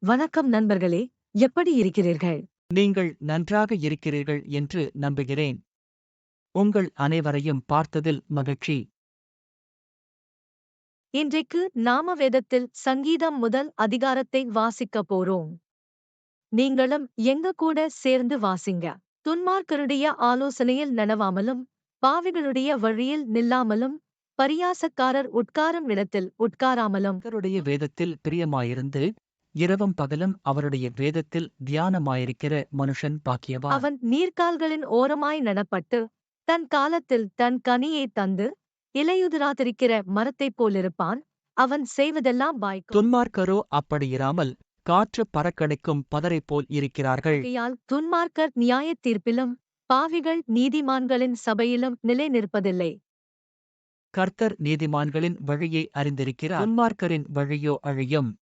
வணக்கம் நண்பர்களே, எப்படி இருக்கிறீர்கள்? நீங்கள் நன்றாக இருக்கிறீர்கள் என்று நம்புகிறேன். உங்கள் அனைவரையும் பார்த்ததில் மகிழ்ச்சி. இன்றைக்கு நாம வேதத்தில் சங்கீதம் முதல் அதிகாரத்தை வாசிக்க போறோம். நீங்களும் எங்க கூட சேர்ந்து வாசிங்க. துன்மார்க்கருடைய ஆலோசனையில் நடவாமலும், பாவிகளுடைய வழியில் நில்லாமலும், பரியாசக்காரர் உட்காரும் இடத்தில் உட்காராமலும், கர்த்தருடைய வேதத்தில் பிரியமாயிருந்து, இரவும் பகலும் அவருடைய வேதத்தில் தியானமாயிருக்கிற மனுஷன் பாக்கியவான். அவன் நீர்க்கால்களின் ஓரமாய் நடப்பட்டு, தன் காலத்தில் தன் கனியைத் தந்து, இலையுதிராதிருக்கிற மரத்தைப் போலிருப்பான். அவன் செய்வதெல்லாம் வாய்க்கும். துன்மார்க்கரோ அப்படியிராமல், காற்று பறக்கடிக்கும் பதரைப் போல் இருக்கிறார்கள். ஆகையால் துன்மார்க்கர் நியாயத் தீர்ப்பிலும், பாவிகள் நீதிமான்களின் சபையிலும் நிலை நிற்பதில்லை. கர்த்தர் நீதிமான்களின் வழியை அறிந்திருக்கிறார். துன்மார்க்கரின் வழியோ அழியும்.